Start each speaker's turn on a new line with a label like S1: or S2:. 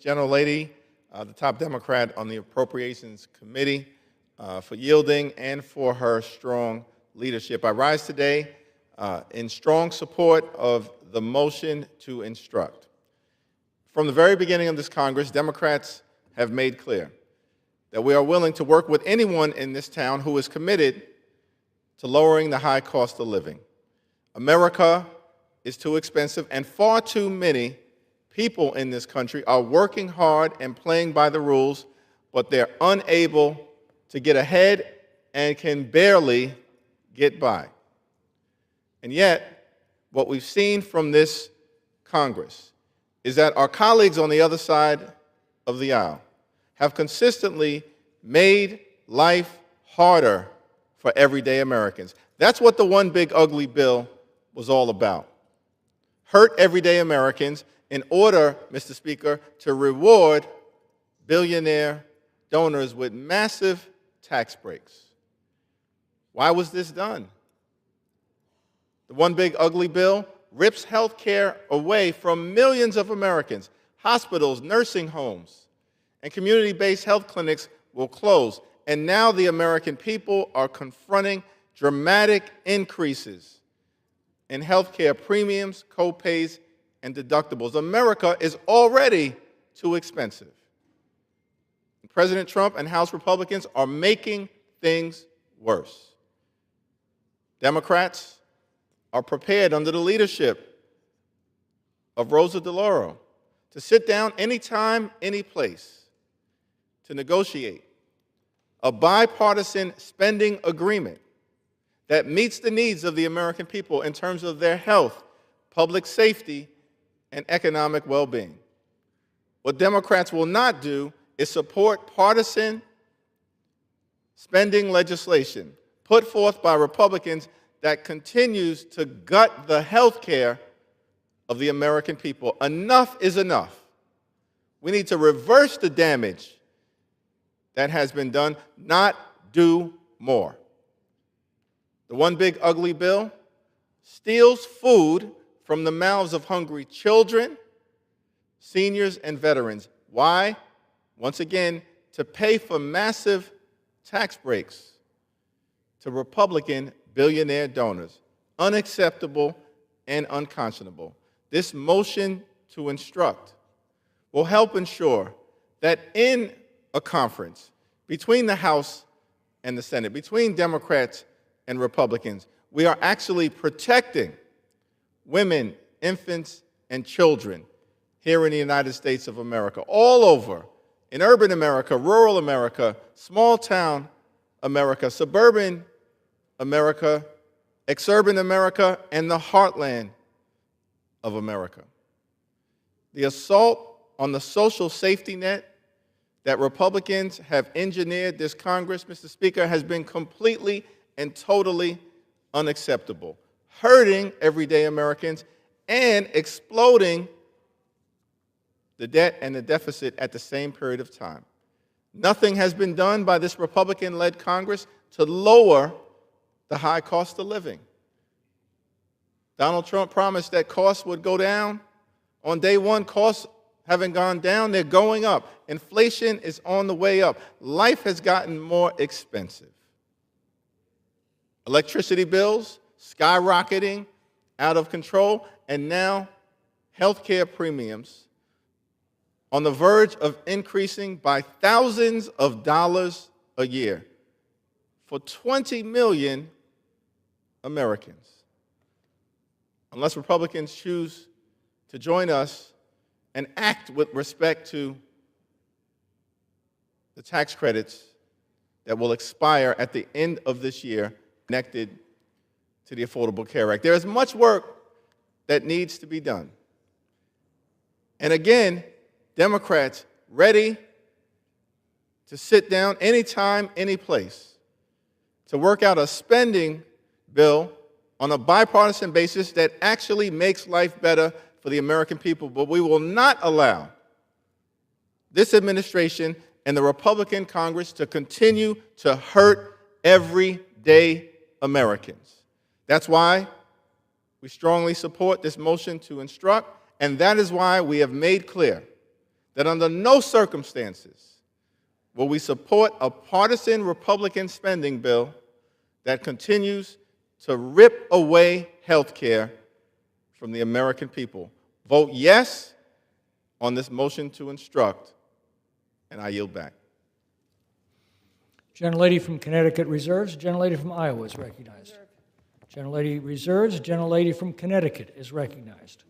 S1: gentlelady, the top Democrat on the Appropriations Committee, for yielding and for her strong leadership. I rise today in strong support of the motion to instruct. From the very beginning of this Congress, Democrats have made clear that we are willing to work with anyone in this town who is committed to lowering the high cost of living. America is too expensive, and far too many people in this country are working hard and playing by the rules, but they're unable to get ahead and can barely get by. And yet, what we've seen from this Congress is that our colleagues on the other side of the aisle have consistently made life harder for everyday Americans. That's what the One Big Ugly Bill was all about. Hurt everyday Americans in order, Mr. Speaker, to reward billionaire donors with massive tax breaks. Why was this done? The One Big Ugly Bill rips health care away from millions of Americans. Hospitals, nursing homes, and community-based health clinics will close. And now the American people are confronting dramatic increases in health care premiums, co-pays, and deductibles. America is already too expensive. President Trump and House Republicans are making things worse. Democrats are prepared under the leadership of Rosa DeLauro to sit down anytime, any place, to negotiate a bipartisan spending agreement that meets the needs of the American people in terms of their health, public safety, and economic well-being. What Democrats will not do is support partisan spending legislation put forth by Republicans that continues to gut the health care of the American people. Enough is enough. We need to reverse the damage that has been done, not do more. The One Big Ugly Bill steals food from the mouths of hungry children, seniors, and veterans. Why? Once again, to pay for massive tax breaks to Republican billionaire donors. Unacceptable and unconscionable. This motion to instruct will help ensure that in a conference between the House and the Senate, between Democrats and Republicans, we are actually protecting women, infants, and children here in the United States of America, all over, in urban America, rural America, small town America, suburban America, exurban America, and the heartland of America. The assault on the social safety net that Republicans have engineered this Congress, Mr. Speaker, has been completely and totally unacceptable, hurting everyday Americans and exploding the debt and the deficit at the same period of time. Nothing has been done by this Republican-led Congress to lower the high cost of living. Donald Trump promised that costs would go down. On day one, costs haven't gone down, they're going up. Inflation is on the way up. Life has gotten more expensive. Electricity bills skyrocketing out of control, and now healthcare premiums on the verge of increasing by thousands of dollars a year for 20 million Americans. Unless Republicans choose to join us and act with respect to the tax credits that will expire at the end of this year connected to the Affordable Care Act. There is much work that needs to be done. And again, Democrats ready to sit down anytime, any place, to work out a spending bill on a bipartisan basis that actually makes life better for the American people. But we will not allow this administration and the Republican Congress to continue to hurt everyday Americans. That's why we strongly support this motion to instruct, and that is why we have made clear that under no circumstances will we support a partisan Republican spending bill that continues to rip away health care from the American people. Vote yes on this motion to instruct, and I yield back.
S2: Gentlelady from Connecticut reserves. Gentlelady from Iowa is recognized. Gentlelady reserves. Gentlelady from Connecticut is recognized.